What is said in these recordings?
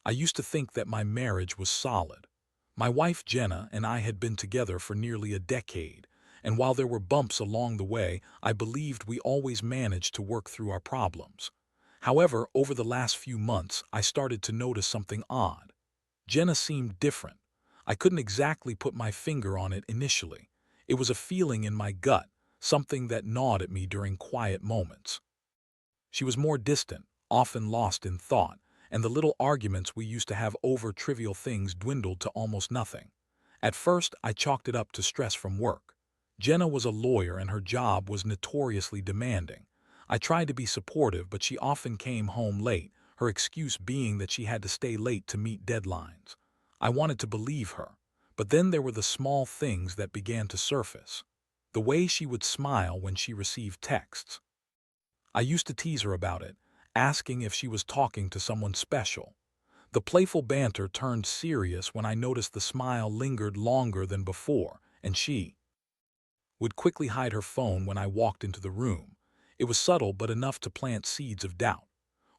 I used to think that my marriage was solid. My wife Jenna and I had been together for nearly a decade, and while there were bumps along the way, I believed we always managed to work through our problems. However, over the last few months, I started to notice something odd. Jenna seemed different. I couldn't exactly put my finger on it initially. It was a feeling in my gut, something that gnawed at me during quiet moments. She was more distant, often lost in thought, and the little arguments we used to have over trivial things dwindled to almost nothing. At first, I chalked it up to stress from work. Jenna was a lawyer and her job was notoriously demanding. I tried to be supportive, but she often came home late, her excuse being that she had to stay late to meet deadlines. I wanted to believe her, but then there were the small things that began to surface. The way she would smile when she received texts. I used to tease her about it, asking if she was talking to someone special. The playful banter turned serious when I noticed the smile lingered longer than before, and she would quickly hide her phone when I walked into the room. It was subtle but enough to plant seeds of doubt.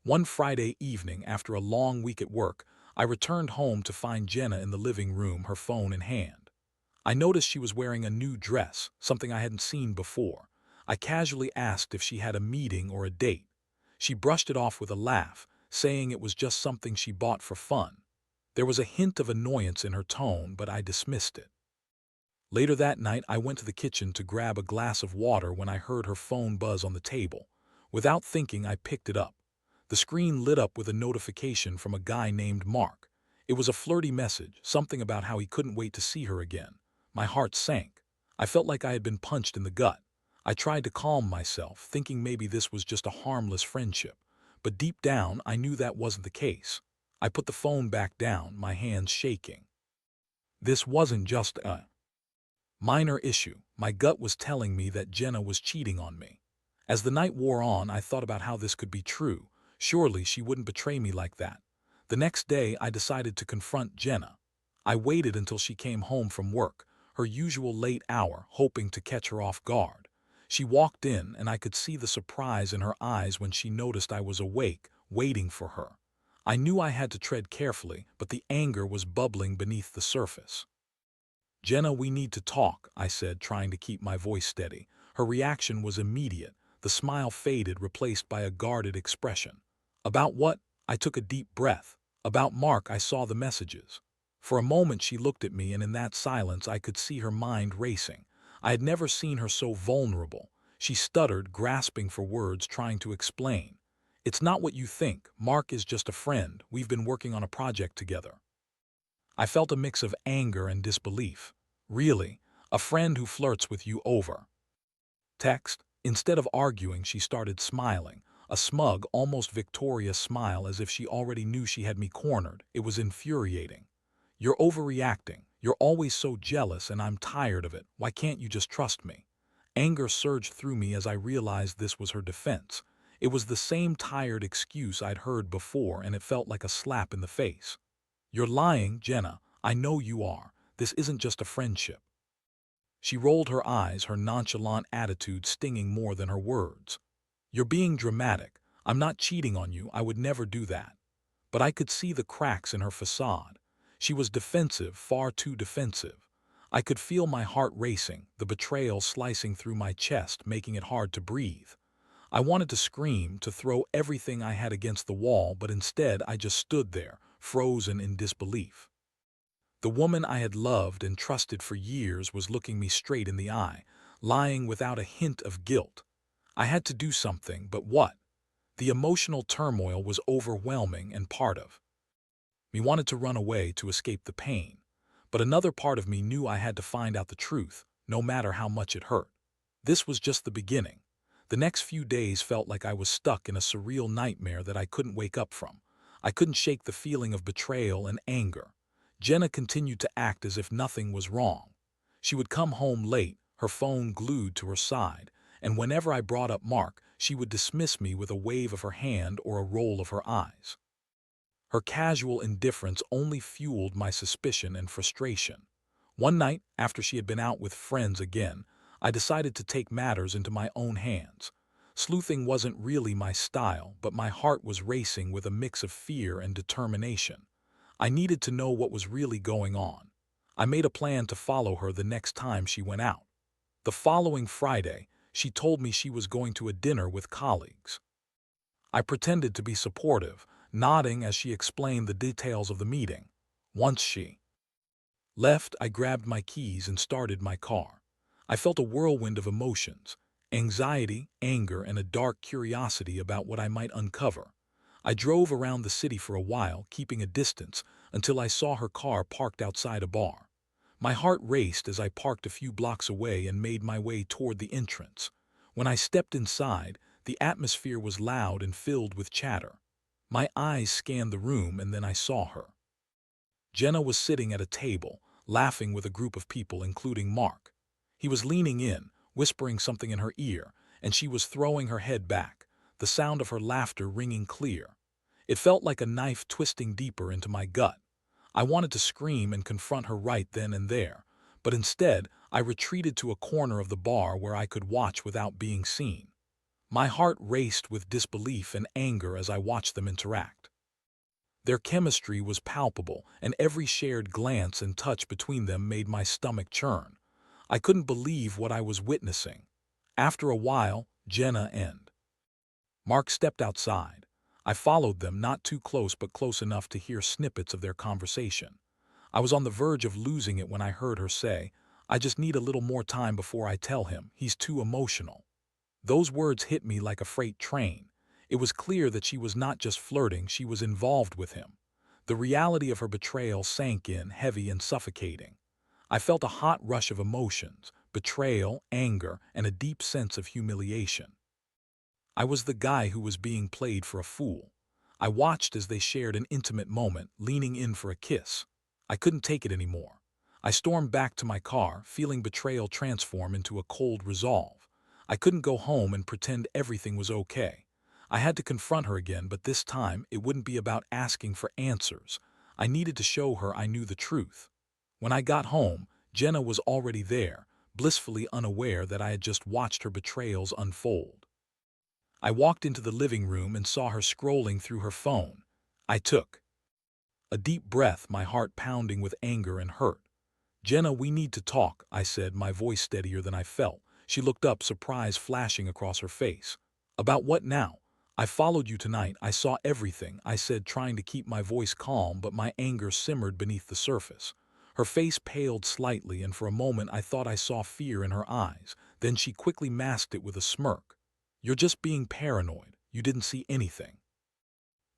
One Friday evening, after a long week at work, I returned home to find Jenna in the living room, her phone in hand. I noticed she was wearing a new dress, something I hadn't seen before. I casually asked if she had a meeting or a date. She brushed it off with a laugh, saying it was just something she bought for fun. There was a hint of annoyance in her tone, but I dismissed it. Later that night, I went to the kitchen to grab a glass of water when I heard her phone buzz on the table. Without thinking, I picked it up. The screen lit up with a notification from a guy named Mark. It was a flirty message, something about how he couldn't wait to see her again. My heart sank. I felt like I had been punched in the gut. I tried to calm myself, thinking maybe this was just a harmless friendship. But deep down, I knew that wasn't the case. I put the phone back down, my hands shaking. This wasn't just a minor issue. My gut was telling me that Jenna was cheating on me. As the night wore on, I thought about how this could be true. Surely she wouldn't betray me like that. The next day, I decided to confront Jenna. I waited until she came home from work, her usual late hour, hoping to catch her off guard. She walked in, and I could see the surprise in her eyes when she noticed I was awake, waiting for her. I knew I had to tread carefully, but the anger was bubbling beneath the surface. "Jenna, we need to talk," I said, trying to keep my voice steady. Her reaction was immediate. The smile faded, replaced by a guarded expression. "About what?" I took a deep breath. "About Mark, I saw the messages." For a moment she looked at me, and in that silence I could see her mind racing. I had never seen her so vulnerable. She stuttered, grasping for words, trying to explain. "It's not what you think. Mark is just a friend. We've been working on a project together." I felt a mix of anger and disbelief. Really? A friend who flirts with you over text? Instead of arguing, she started smiling, a smug, almost victorious smile, as if she already knew she had me cornered. It was infuriating. "You're overreacting. You're always so jealous, and I'm tired of it. Why can't you just trust me?" Anger surged through me as I realized this was her defense. It was the same tired excuse I'd heard before, and it felt like a slap in the face. "You're lying, Jenna. I know you are. This isn't just a friendship." She rolled her eyes, her nonchalant attitude stinging more than her words. "You're being dramatic. I'm not cheating on you. I would never do that." But I could see the cracks in her facade. She was defensive, far too defensive. I could feel my heart racing, the betrayal slicing through my chest, making it hard to breathe. I wanted to scream, to throw everything I had against the wall, but instead I just stood there, frozen in disbelief. The woman I had loved and trusted for years was looking me straight in the eye, lying without a hint of guilt. I had to do something, but what? The emotional turmoil was overwhelming, and part of me wanted to run away to escape the pain. But another part of me knew I had to find out the truth, no matter how much it hurt. This was just the beginning. The next few days felt like I was stuck in a surreal nightmare that I couldn't wake up from. I couldn't shake the feeling of betrayal and anger. Jenna continued to act as if nothing was wrong. She would come home late, her phone glued to her side, and whenever I brought up Mark, she would dismiss me with a wave of her hand or a roll of her eyes. Her casual indifference only fueled my suspicion and frustration. One night, after she had been out with friends again, I decided to take matters into my own hands. Sleuthing wasn't really my style, but my heart was racing with a mix of fear and determination. I needed to know what was really going on. I made a plan to follow her the next time she went out. The following Friday, she told me she was going to a dinner with colleagues. I pretended to be supportive, nodding as she explained the details of the meeting. Once she left, I grabbed my keys and started my car. I felt a whirlwind of emotions, anxiety, anger, and a dark curiosity about what I might uncover. I drove around the city for a while, keeping a distance, until I saw her car parked outside a bar. My heart raced as I parked a few blocks away and made my way toward the entrance. When I stepped inside, the atmosphere was loud and filled with chatter. My eyes scanned the room and then I saw her. Jenna was sitting at a table, laughing with a group of people, including Mark. He was leaning in, whispering something in her ear, and she was throwing her head back, the sound of her laughter ringing clear. It felt like a knife twisting deeper into my gut. I wanted to scream and confront her right then and there, but instead I retreated to a corner of the bar where I could watch without being seen. My heart raced with disbelief and anger as I watched them interact. Their chemistry was palpable, and every shared glance and touch between them made my stomach churn. I couldn't believe what I was witnessing. After a while, Jenna and Mark stepped outside. I followed them, not too close but close enough to hear snippets of their conversation. I was on the verge of losing it when I heard her say, "I just need a little more time before I tell him. He's too emotional." Those words hit me like a freight train. It was clear that she was not just flirting, she was involved with him. The reality of her betrayal sank in, heavy and suffocating. I felt a hot rush of emotions, betrayal, anger, and a deep sense of humiliation. I was the guy who was being played for a fool. I watched as they shared an intimate moment, leaning in for a kiss. I couldn't take it anymore. I stormed back to my car, feeling betrayal transform into a cold resolve. I couldn't go home and pretend everything was okay. I had to confront her again, but this time it wouldn't be about asking for answers. I needed to show her I knew the truth. When I got home, Jenna was already there, blissfully unaware that I had just watched her betrayals unfold. I walked into the living room and saw her scrolling through her phone. I took a deep breath, my heart pounding with anger and hurt. "Jenna, we need to talk," I said, my voice steadier than I felt. She looked up, surprise flashing across her face. "About what now?" "I followed you tonight. I saw everything," I said, trying to keep my voice calm, but my anger simmered beneath the surface. Her face paled slightly, and for a moment I thought I saw fear in her eyes. Then she quickly masked it with a smirk. "You're just being paranoid. You didn't see anything."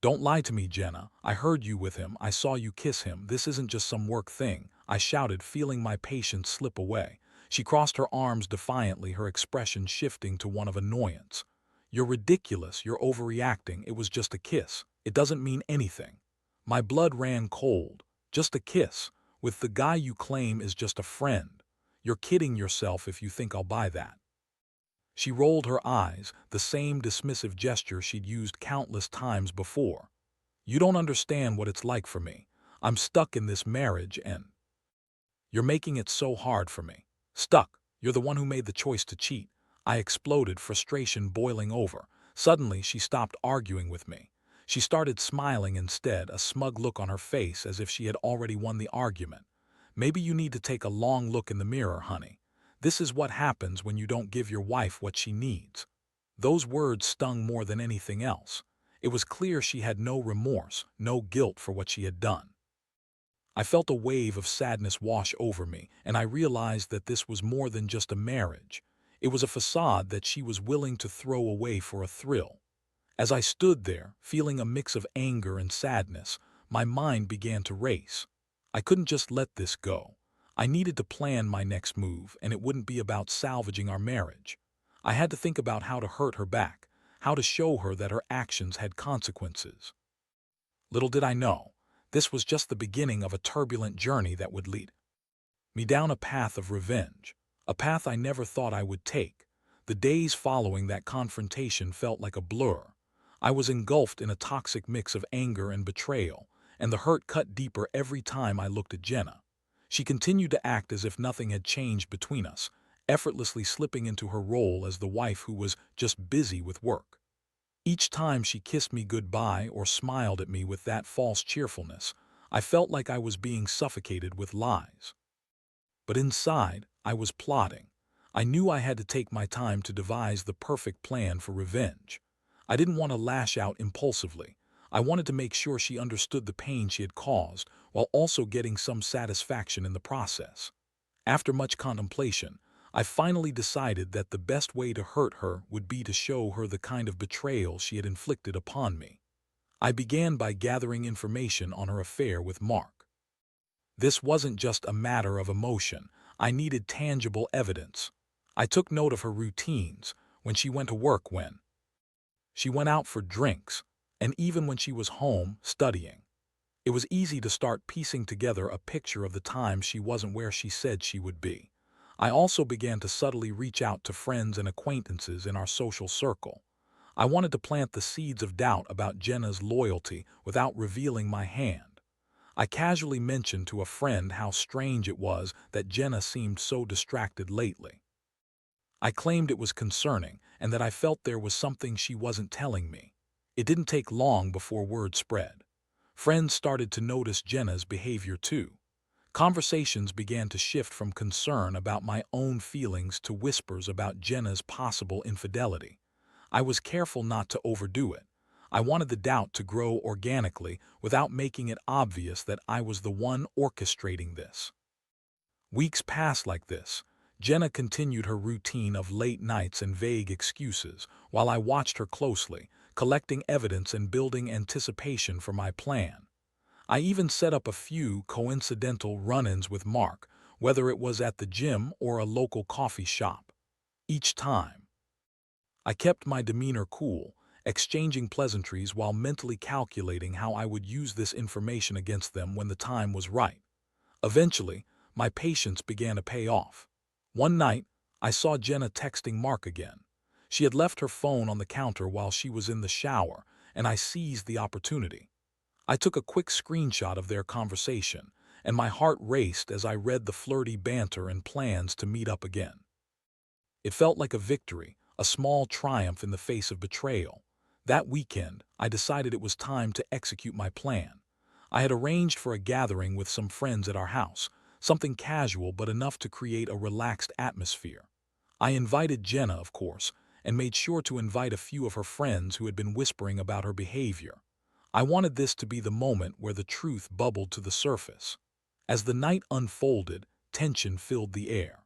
"Don't lie to me, Jenna. I heard you with him. I saw you kiss him. This isn't just some work thing," I shouted, feeling my patience slip away. She crossed her arms defiantly, her expression shifting to one of annoyance. "You're ridiculous. You're overreacting. It was just a kiss. It doesn't mean anything." My blood ran cold. "Just a kiss? With the guy you claim is just a friend? You're kidding yourself if you think I'll buy that." She rolled her eyes, the same dismissive gesture she'd used countless times before. "You don't understand what it's like for me. I'm stuck in this marriage and you're making it so hard for me." "Stuck? You're the one who made the choice to cheat." I exploded, frustration boiling over. Suddenly, she stopped arguing with me. She started smiling instead, a smug look on her face as if she had already won the argument. "Maybe you need to take a long look in the mirror, honey. This is what happens when you don't give your wife what she needs." Those words stung more than anything else. It was clear she had no remorse, no guilt for what she had done. I felt a wave of sadness wash over me, and I realized that this was more than just a marriage. It was a facade that she was willing to throw away for a thrill. As I stood there, feeling a mix of anger and sadness, my mind began to race. I couldn't just let this go. I needed to plan my next move, and it wouldn't be about salvaging our marriage. I had to think about how to hurt her back, how to show her that her actions had consequences. Little did I know, this was just the beginning of a turbulent journey that would lead me down a path of revenge, a path I never thought I would take. The days following that confrontation felt like a blur. I was engulfed in a toxic mix of anger and betrayal, and the hurt cut deeper every time I looked at Jenna. She continued to act as if nothing had changed between us, effortlessly slipping into her role as the wife who was just busy with work. Each time she kissed me goodbye or smiled at me with that false cheerfulness, I felt like I was being suffocated with lies. But inside, I was plotting. I knew I had to take my time to devise the perfect plan for revenge. I didn't want to lash out impulsively. I wanted to make sure she understood the pain she had caused, while also getting some satisfaction in the process. After much contemplation, I finally decided that the best way to hurt her would be to show her the kind of betrayal she had inflicted upon me. I began by gathering information on her affair with Mark. This wasn't just a matter of emotion. I needed tangible evidence. I took note of her routines, when she went to work, when she went out for drinks, and even when she was home studying. It was easy to start piecing together a picture of the time she wasn't where she said she would be. I also began to subtly reach out to friends and acquaintances in our social circle. I wanted to plant the seeds of doubt about Jenna's loyalty without revealing my hand. I casually mentioned to a friend how strange it was that Jenna seemed so distracted lately. I claimed it was concerning and that I felt there was something she wasn't telling me. It didn't take long before word spread. Friends started to notice Jenna's behavior too. Conversations began to shift from concern about my own feelings to whispers about Jenna's possible infidelity. I was careful not to overdo it. I wanted the doubt to grow organically without making it obvious that I was the one orchestrating this. Weeks passed like this. Jenna continued her routine of late nights and vague excuses, while I watched her closely, collecting evidence and building anticipation for my plan. I even set up a few coincidental run-ins with Mark, whether it was at the gym or a local coffee shop. Each time, I kept my demeanor cool, exchanging pleasantries while mentally calculating how I would use this information against them when the time was right. Eventually, my patience began to pay off. One night, I saw Jenna texting Mark again. She had left her phone on the counter while she was in the shower, and I seized the opportunity. I took a quick screenshot of their conversation, and my heart raced as I read the flirty banter and plans to meet up again. It felt like a victory, a small triumph in the face of betrayal. That weekend, I decided it was time to execute my plan. I had arranged for a gathering with some friends at our house, something casual but enough to create a relaxed atmosphere. I invited Jenna, of course, and made sure to invite a few of her friends who had been whispering about her behavior. I wanted this to be the moment where the truth bubbled to the surface. As the night unfolded, tension filled the air.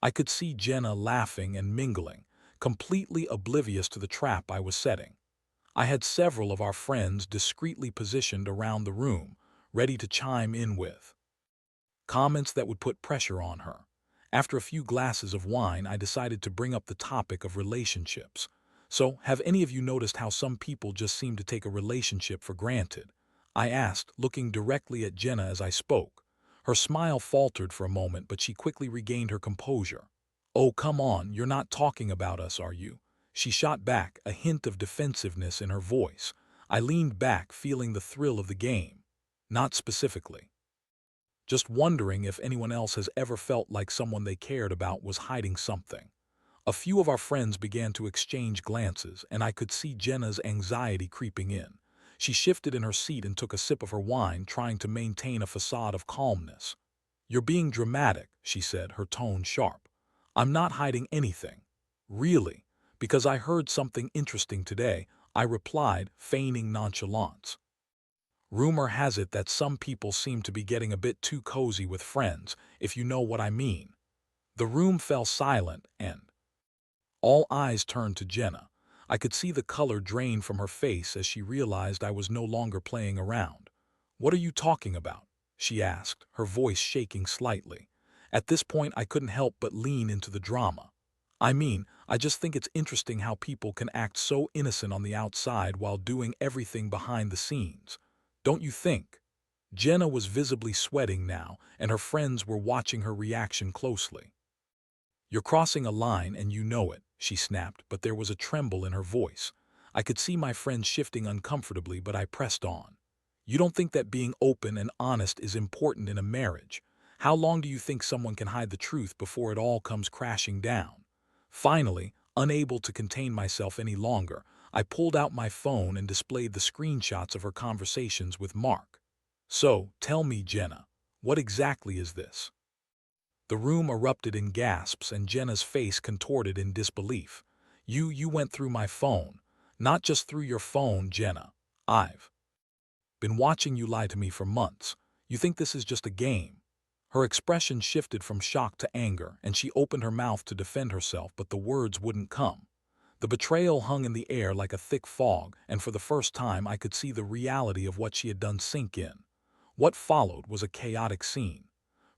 I could see Jenna laughing and mingling, completely oblivious to the trap I was setting. I had several of our friends discreetly positioned around the room, ready to chime in with comments that would put pressure on her. After a few glasses of wine, I decided to bring up the topic of relationships. So, have any of you noticed how some people just seem to take a relationship for granted? I asked, looking directly at Jenna as I spoke. Her smile faltered for a moment, but she quickly regained her composure. "Oh, come on, you're not talking about us, are you?" She shot back, a hint of defensiveness in her voice. I leaned back, feeling the thrill of the game. "Not specifically. Just wondering if anyone else has ever felt like someone they cared about was hiding something." A few of our friends began to exchange glances, and I could see Jenna's anxiety creeping in. She shifted in her seat and took a sip of her wine, trying to maintain a facade of calmness. "You're being dramatic," she said, her tone sharp. "I'm not hiding anything." "Really? Because I heard something interesting today," I replied, feigning nonchalance. "Rumor has it that some people seem to be getting a bit too cozy with friends, if you know what I mean." The room fell silent, and all eyes turned to Jenna. I could see the color drain from her face as she realized I was no longer playing around. "What are you talking about?" she asked, her voice shaking slightly. At this point, I couldn't help but lean into the drama. I just think it's interesting how people can act so innocent on the outside while doing everything behind the scenes. Don't you think? Jenna was visibly sweating now, and her friends were watching her reaction closely. "You're crossing a line and you know it," she snapped, but there was a tremble in her voice. I could see my friend shifting uncomfortably, but I pressed on. "You don't think that being open and honest is important in a marriage? How long do you think someone can hide the truth before it all comes crashing down?" Finally, unable to contain myself any longer, I pulled out my phone and displayed the screenshots of her conversations with Mark. So, tell me, Jenna, what exactly is this? The room erupted in gasps and Jenna's face contorted in disbelief. You went through my phone. Not just through your phone, Jenna. I've been watching you lie to me for months. You think this is just a game? Her expression shifted from shock to anger, and she opened her mouth to defend herself, but the words wouldn't come. The betrayal hung in the air like a thick fog, and for the first time I could see the reality of what she had done sink in. What followed was a chaotic scene.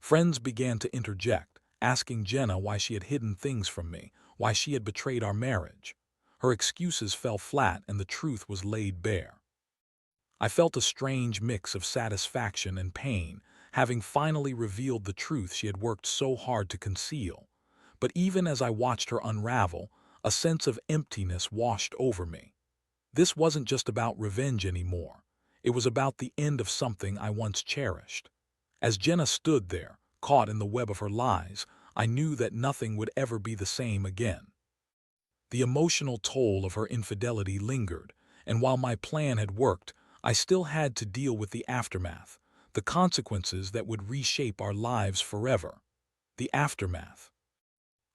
Friends began to interject, asking Jenna why she had hidden things from me, why she had betrayed our marriage. Her excuses fell flat and the truth was laid bare. I felt a strange mix of satisfaction and pain, having finally revealed the truth she had worked so hard to conceal. But even as I watched her unravel, a sense of emptiness washed over me. This wasn't just about revenge anymore. It was about the end of something I once cherished. As Jenna stood there, caught in the web of her lies, I knew that nothing would ever be the same again. The emotional toll of her infidelity lingered, and while my plan had worked, I still had to deal with the aftermath, the consequences that would reshape our lives forever. The aftermath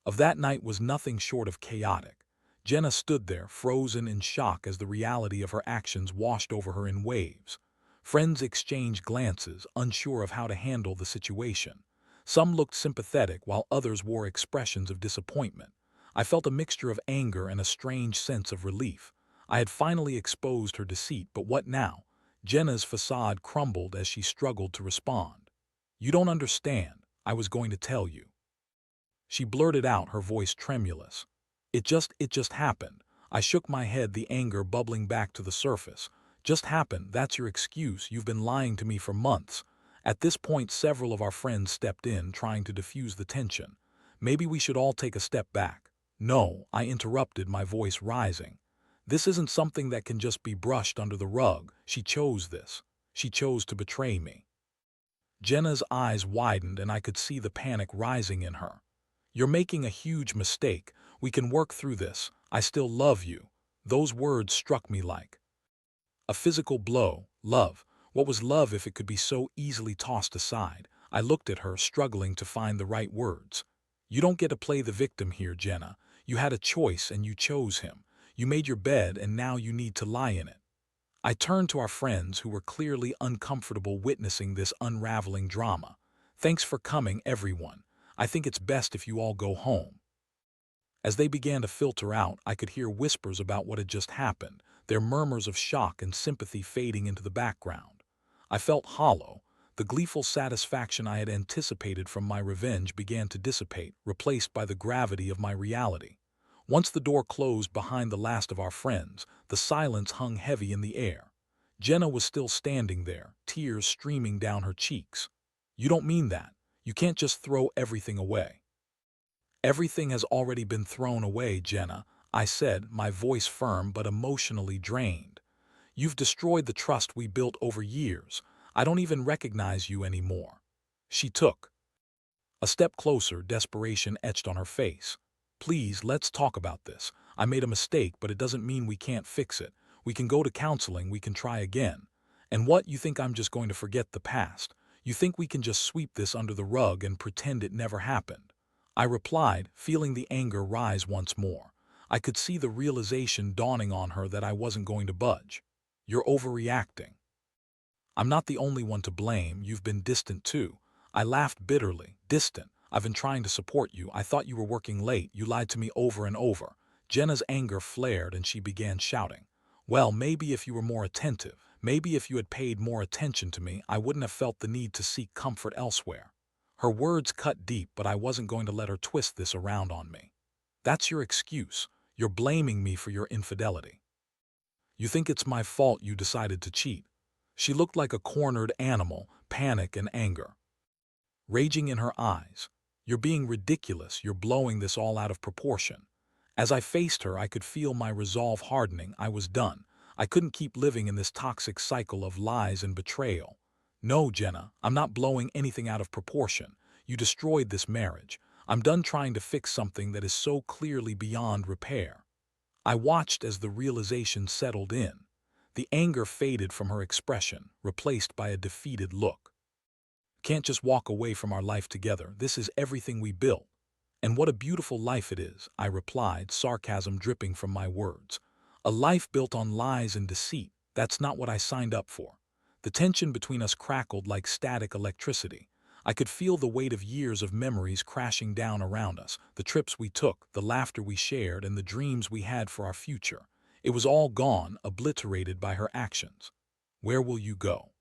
of that night was nothing short of chaotic. Jenna stood there, frozen in shock as the reality of her actions washed over her in waves. Friends exchanged glances, unsure of how to handle the situation. Some looked sympathetic while others wore expressions of disappointment. I felt a mixture of anger and a strange sense of relief. I had finally exposed her deceit, but what now? Jenna's facade crumbled as she struggled to respond. "You don't understand. I was going to tell you." She blurted out, her voice tremulous. It just happened." I shook my head, the anger bubbling back to the surface. "Just happened, that's your excuse. You've been lying to me for months." At this point, several of our friends stepped in, trying to diffuse the tension. "Maybe we should all take a step back." "No," I interrupted, my voice rising. "This isn't something that can just be brushed under the rug. She chose this. She chose to betray me." Jenna's eyes widened and I could see the panic rising in her. "You're making a huge mistake. We can work through this. I still love you." Those words struck me like a physical blow. Love. What was love if it could be so easily tossed aside? I looked at her, struggling to find the right words. "You don't get to play the victim here, Jenna. You had a choice and you chose him. You made your bed and now you need to lie in it." I turned to our friends who were clearly uncomfortable witnessing this unraveling drama. "Thanks for coming, everyone. I think it's best if you all go home." As they began to filter out, I could hear whispers about what had just happened, their murmurs of shock and sympathy fading into the background. I felt hollow. The gleeful satisfaction I had anticipated from my revenge began to dissipate, replaced by the gravity of my reality. Once the door closed behind the last of our friends, the silence hung heavy in the air. Jenna was still standing there, tears streaming down her cheeks. "You don't mean that. You can't just throw everything away." "Everything has already been thrown away, Jenna," I said, my voice firm but emotionally drained. "You've destroyed the trust we built over years. I don't even recognize you anymore." She took a step closer, desperation etched on her face. "Please, let's talk about this. I made a mistake, but it doesn't mean we can't fix it. We can go to counseling, we can try again." "And what, you think I'm just going to forget the past? You think we can just sweep this under the rug and pretend it never happened?" I replied, feeling the anger rise once more. I could see the realization dawning on her that I wasn't going to budge. "You're overreacting. I'm not the only one to blame. You've been distant too." I laughed bitterly. "Distant? I've been trying to support you. I thought you were working late. You lied to me over and over." Jenna's anger flared and she began shouting. "Well, maybe if you were more attentive, maybe if you had paid more attention to me, I wouldn't have felt the need to seek comfort elsewhere." Her words cut deep, but I wasn't going to let her twist this around on me. "That's your excuse. You're blaming me for your infidelity. You think it's my fault you decided to cheat." She looked like a cornered animal, panic and anger raging in her eyes. "You're being ridiculous. You're blowing this all out of proportion." As I faced her, I could feel my resolve hardening. I was done. I couldn't keep living in this toxic cycle of lies and betrayal. "No, Jenna, I'm not blowing anything out of proportion. You destroyed this marriage. I'm done trying to fix something that is so clearly beyond repair." I watched as the realization settled in. The anger faded from her expression, replaced by a defeated look. Can't just walk away from our life together. This is everything we built. And what a beautiful life it is, I replied, sarcasm dripping from my words. A life built on lies and deceit. That's not what I signed up for. The tension between us crackled like static electricity. I could feel the weight of years of memories crashing down around us, the trips we took, the laughter we shared, and the dreams we had for our future. It was all gone, obliterated by her actions. Where will you go?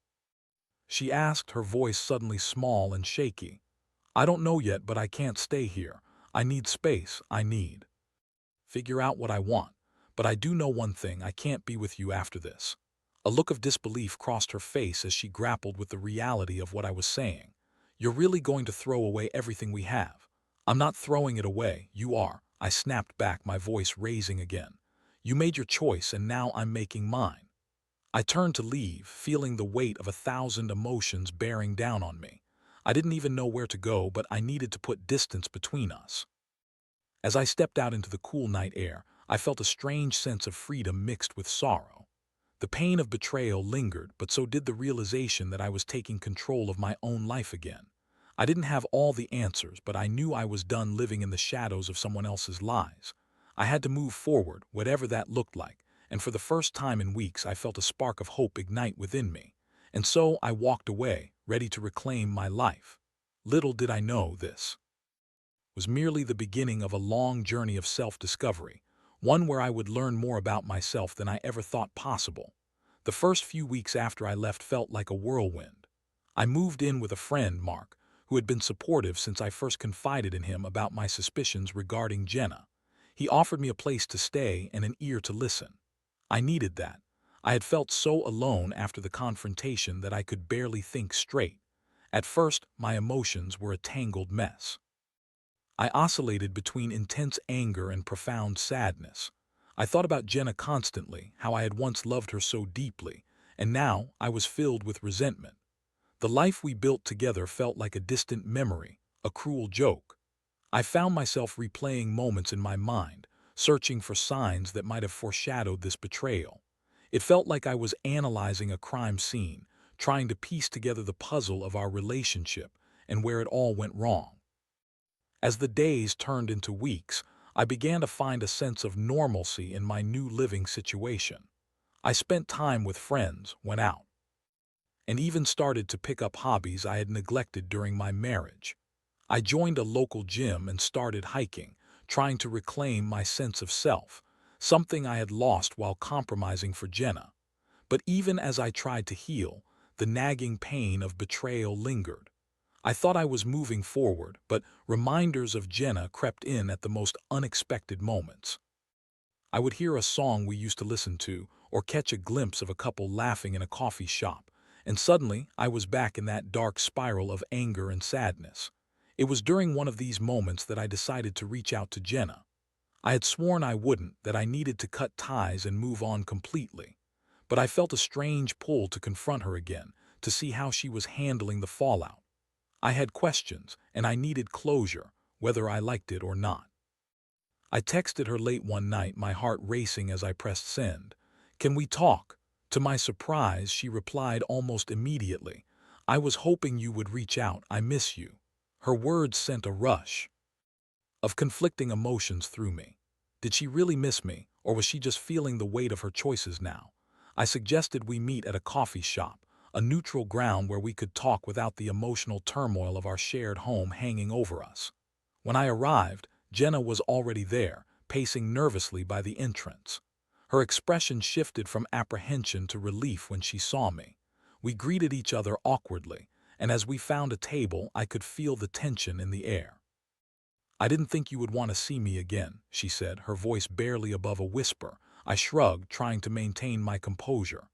She asked, her voice suddenly small and shaky. I don't know yet, but I can't stay here. I need space. I need figure out what I want. But I do know one thing, I can't be with you after this. A look of disbelief crossed her face as she grappled with the reality of what I was saying. You're really going to throw away everything we have? I'm not throwing it away, you are. I snapped back, my voice raising again. You made your choice and now I'm making mine. I turned to leave, feeling the weight of 1,000 emotions bearing down on me. I didn't even know where to go, but I needed to put distance between us. As I stepped out into the cool night air, I felt a strange sense of freedom mixed with sorrow. The pain of betrayal lingered, but so did the realization that I was taking control of my own life again. I didn't have all the answers, but I knew I was done living in the shadows of someone else's lies. I had to move forward, whatever that looked like, and for the first time in weeks I felt a spark of hope ignite within me. And so I walked away, ready to reclaim my life. Little did I know this was merely the beginning of a long journey of self-discovery, one where I would learn more about myself than I ever thought possible. The first few weeks after I left felt like a whirlwind. I moved in with a friend, Mark, who had been supportive since I first confided in him about my suspicions regarding Jenna. He offered me a place to stay and an ear to listen. I needed that. I had felt so alone after the confrontation that I could barely think straight. At first, my emotions were a tangled mess. I oscillated between intense anger and profound sadness. I thought about Jenna constantly, how I had once loved her so deeply, and now I was filled with resentment. The life we built together felt like a distant memory, a cruel joke. I found myself replaying moments in my mind, searching for signs that might have foreshadowed this betrayal. It felt like I was analyzing a crime scene, trying to piece together the puzzle of our relationship and where it all went wrong. As the days turned into weeks, I began to find a sense of normalcy in my new living situation. I spent time with friends, went out, and even started to pick up hobbies I had neglected during my marriage. I joined a local gym and started hiking, trying to reclaim my sense of self, something I had lost while compromising for Jenna. But even as I tried to heal, the nagging pain of betrayal lingered. I thought I was moving forward, but reminders of Jenna crept in at the most unexpected moments. I would hear a song we used to listen to, or catch a glimpse of a couple laughing in a coffee shop, and suddenly I was back in that dark spiral of anger and sadness. It was during one of these moments that I decided to reach out to Jenna. I had sworn I wouldn't, that I needed to cut ties and move on completely. But I felt a strange pull to confront her again, to see how she was handling the fallout. I had questions, and I needed closure, whether I liked it or not. I texted her late one night, my heart racing as I pressed send. Can we talk? To my surprise, she replied almost immediately. I was hoping you would reach out. I miss you. Her words sent a rush of conflicting emotions through me. Did she really miss me, or was she just feeling the weight of her choices now? I suggested we meet at a coffee shop, a neutral ground where we could talk without the emotional turmoil of our shared home hanging over us. When I arrived, Jenna was already there, pacing nervously by the entrance. Her expression shifted from apprehension to relief when she saw me. We greeted each other awkwardly, and as we found a table, I could feel the tension in the air. I didn't think you would want to see me again, she said, her voice barely above a whisper. I shrugged, trying to maintain my composure.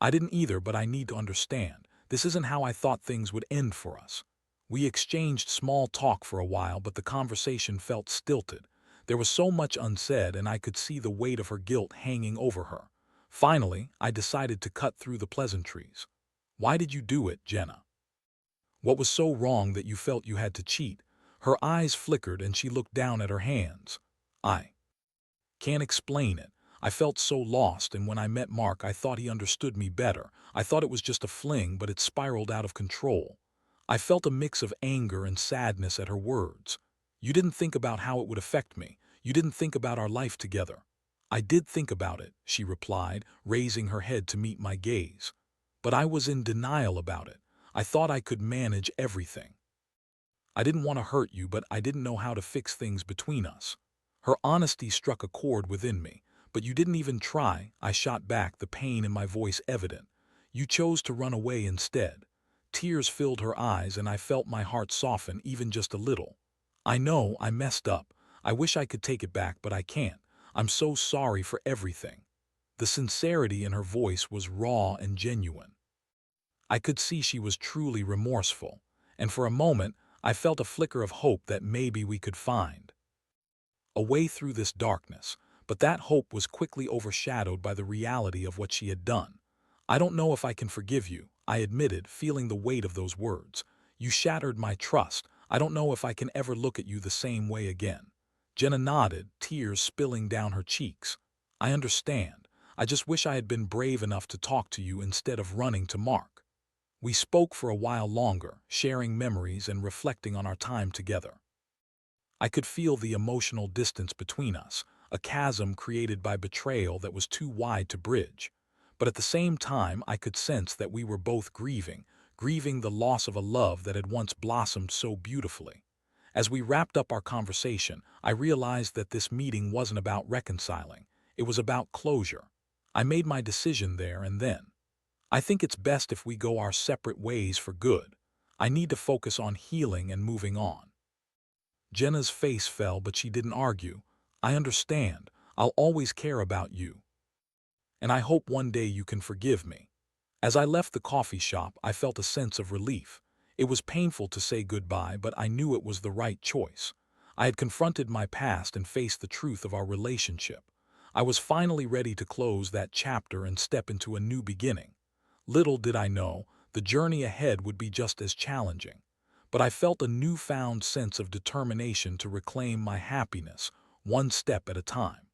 I didn't either, but I need to understand. This isn't how I thought things would end for us. We exchanged small talk for a while, but the conversation felt stilted. There was so much unsaid, and I could see the weight of her guilt hanging over her. Finally, I decided to cut through the pleasantries. Why did you do it, Jenna? What was so wrong that you felt you had to cheat? Her eyes flickered and she looked down at her hands. I can't explain it. I felt so lost, and when I met Mark, I thought he understood me better. I thought it was just a fling, but it spiraled out of control. I felt a mix of anger and sadness at her words. You didn't think about how it would affect me. You didn't think about our life together. I did think about it, she replied, raising her head to meet my gaze. But I was in denial about it. I thought I could manage everything. I didn't want to hurt you, but I didn't know how to fix things between us. Her honesty struck a chord within me. But you didn't even try, I shot back, the pain in my voice evident. You chose to run away instead. Tears filled her eyes, and I felt my heart soften even just a little. I know I messed up. I wish I could take it back, but I can't. I'm so sorry for everything. The sincerity in her voice was raw and genuine. I could see she was truly remorseful, and for a moment I felt a flicker of hope that maybe we could find a way through this darkness, but that hope was quickly overshadowed by the reality of what she had done. I don't know if I can forgive you, I admitted, feeling the weight of those words. You shattered my trust. I don't know if I can ever look at you the same way again. Jenna nodded, tears spilling down her cheeks. I understand. I just wish I had been brave enough to talk to you instead of running to Mark. We spoke for a while longer, sharing memories and reflecting on our time together. I could feel the emotional distance between us, a chasm created by betrayal that was too wide to bridge. But at the same time, I could sense that we were both grieving the loss of a love that had once blossomed so beautifully. As we wrapped up our conversation, I realized that this meeting wasn't about reconciling. It was about closure. I made my decision there and then. I think it's best if we go our separate ways for good. I need to focus on healing and moving on. Jenna's face fell, but she didn't argue. I understand. I'll always care about you. And I hope one day you can forgive me. As I left the coffee shop, I felt a sense of relief. It was painful to say goodbye, but I knew it was the right choice. I had confronted my past and faced the truth of our relationship. I was finally ready to close that chapter and step into a new beginning. Little did I know, the journey ahead would be just as challenging. But I felt a newfound sense of determination to reclaim my happiness, one step at a time.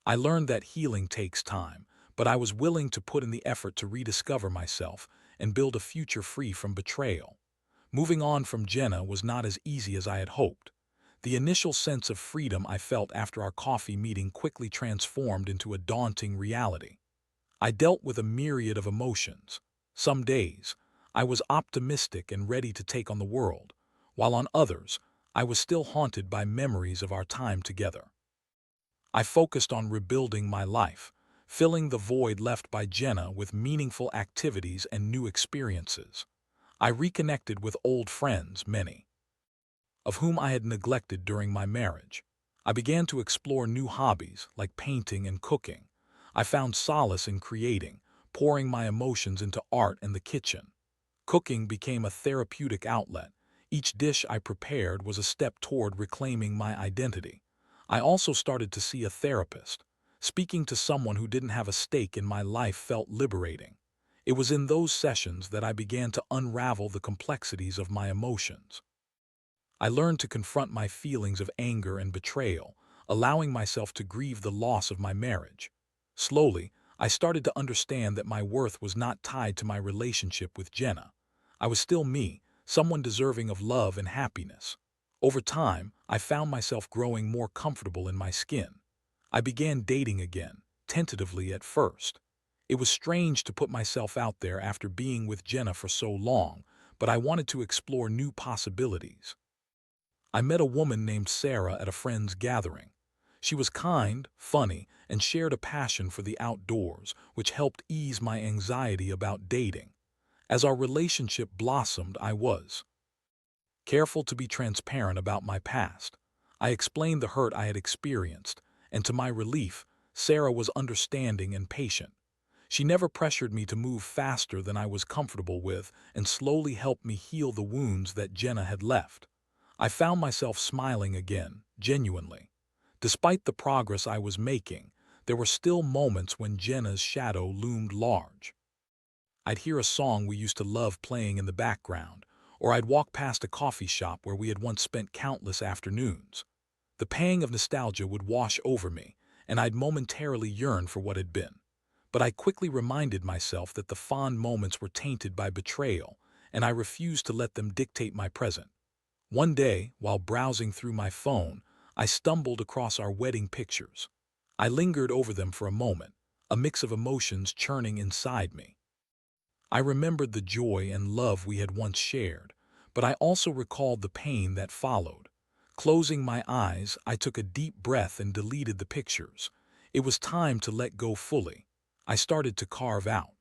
I learned that healing takes time, but I was willing to put in the effort to rediscover myself and build a future free from betrayal. Moving on from Jenna was not as easy as I had hoped. The initial sense of freedom I felt after our coffee meeting quickly transformed into a daunting reality. I dealt with a myriad of emotions. Some days, I was optimistic and ready to take on the world, while on others, I was still haunted by memories of our time together. I focused on rebuilding my life, filling the void left by Jenna with meaningful activities and new experiences. I reconnected with old friends, many of whom I had neglected during my marriage. I began to explore new hobbies like painting and cooking. I found solace in creating, pouring my emotions into art and the kitchen. Cooking became a therapeutic outlet. Each dish I prepared was a step toward reclaiming my identity. I also started to see a therapist. Speaking to someone who didn't have a stake in my life felt liberating. It was in those sessions that I began to unravel the complexities of my emotions. I learned to confront my feelings of anger and betrayal, allowing myself to grieve the loss of my marriage. Slowly, I started to understand that my worth was not tied to my relationship with Jenna. I was still me, someone deserving of love and happiness. Over time, I found myself growing more comfortable in my skin. I began dating again, tentatively at first. It was strange to put myself out there after being with Jenna for so long, but I wanted to explore new possibilities. I met a woman named Sarah at a friend's gathering. She was kind, funny, and shared a passion for the outdoors, which helped ease my anxiety about dating. As our relationship blossomed, I was careful to be transparent about my past. I explained the hurt I had experienced, and to my relief, Sarah was understanding and patient. She never pressured me to move faster than I was comfortable with and slowly helped me heal the wounds that Jenna had left. I found myself smiling again, genuinely. Despite the progress I was making, there were still moments when Jenna's shadow loomed large. I'd hear a song we used to love playing in the background, or I'd walk past a coffee shop where we had once spent countless afternoons. The pang of nostalgia would wash over me, and I'd momentarily yearn for what had been. But I quickly reminded myself that the fond moments were tainted by betrayal, and I refused to let them dictate my present. One day, while browsing through my phone, I stumbled across our wedding pictures. I lingered over them for a moment, a mix of emotions churning inside me. I remembered the joy and love we had once shared, but I also recalled the pain that followed. Closing my eyes, I took a deep breath and deleted the pictures. It was time to let go fully. I started to carve out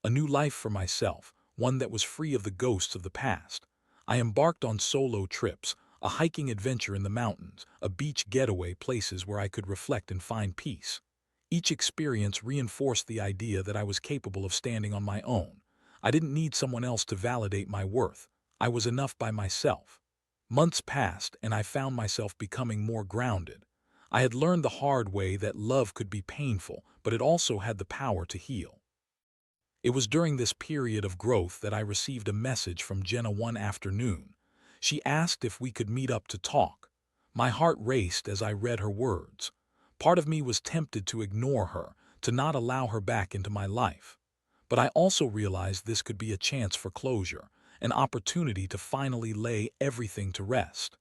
a new life for myself, one that was free of the ghosts of the past. I embarked on solo trips, a hiking adventure in the mountains, a beach getaway, places where I could reflect and find peace. Each experience reinforced the idea that I was capable of standing on my own. I didn't need someone else to validate my worth. I was enough by myself. Months passed, and I found myself becoming more grounded. I had learned the hard way that love could be painful, but it also had the power to heal. It was during this period of growth that I received a message from Jenna one afternoon. She asked if we could meet up to talk. My heart raced as I read her words. Part of me was tempted to ignore her, to not allow her back into my life. But I also realized this could be a chance for closure, an opportunity to finally lay everything to rest.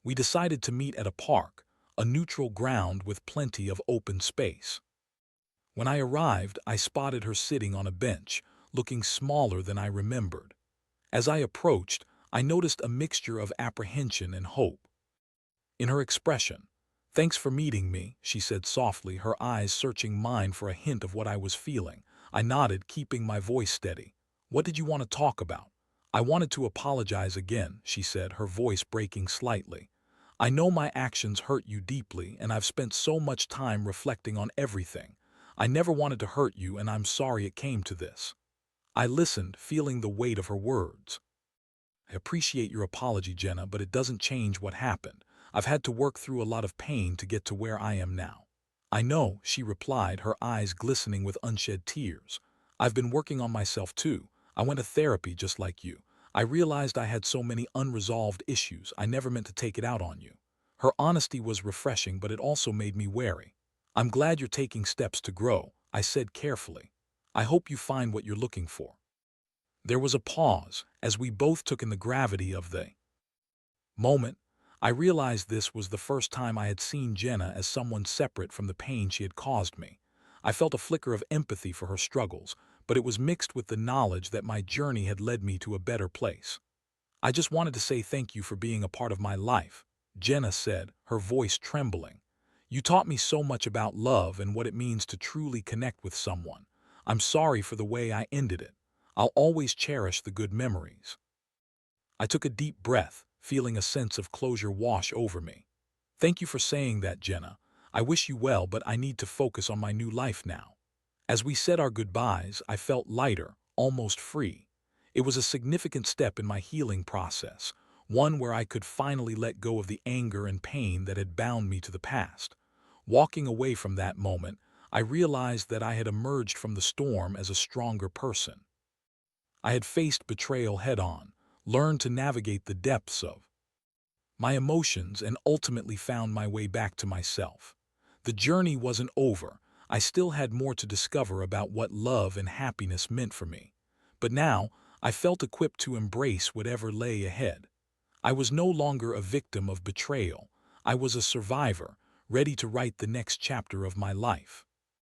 We decided to meet at a park, a neutral ground with plenty of open space. When I arrived, I spotted her sitting on a bench, looking smaller than I remembered. As I approached, I noticed a mixture of apprehension and hope in her expression. "Thanks for meeting me," she said softly, her eyes searching mine for a hint of what I was feeling. I nodded, keeping my voice steady. "What did you want to talk about?" "I wanted to apologize again," she said, her voice breaking slightly. "I know my actions hurt you deeply, and I've spent so much time reflecting on everything. I never wanted to hurt you, and I'm sorry it came to this." I listened, feeling the weight of her words. "I appreciate your apology, Jenna, but it doesn't change what happened. I've had to work through a lot of pain to get to where I am now." "I know," she replied, her eyes glistening with unshed tears. "I've been working on myself too. I went to therapy just like you. I realized I had so many unresolved issues. I never meant to take it out on you." Her honesty was refreshing, but it also made me wary. "I'm glad you're taking steps to grow," I said carefully. "I hope you find what you're looking for." There was a pause, as we both took in the gravity of the moment. I realized this was the first time I had seen Jenna as someone separate from the pain she had caused me. I felt a flicker of empathy for her struggles, but it was mixed with the knowledge that my journey had led me to a better place. "I just wanted to say thank you for being a part of my life," Jenna said, her voice trembling. "You taught me so much about love and what it means to truly connect with someone. I'm sorry for the way I ended it. I'll always cherish the good memories." I took a deep breath, feeling a sense of closure wash over me. "Thank you for saying that, Jenna. I wish you well, but I need to focus on my new life now." As we said our goodbyes, I felt lighter, almost free. It was a significant step in my healing process, one where I could finally let go of the anger and pain that had bound me to the past. Walking away from that moment, I realized that I had emerged from the storm as a stronger person. I had faced betrayal head-on, learned to navigate the depths of my emotions, and ultimately found my way back to myself. The journey wasn't over. I still had more to discover about what love and happiness meant for me. But now, I felt equipped to embrace whatever lay ahead. I was no longer a victim of betrayal. I was a survivor, ready to write the next chapter of my life.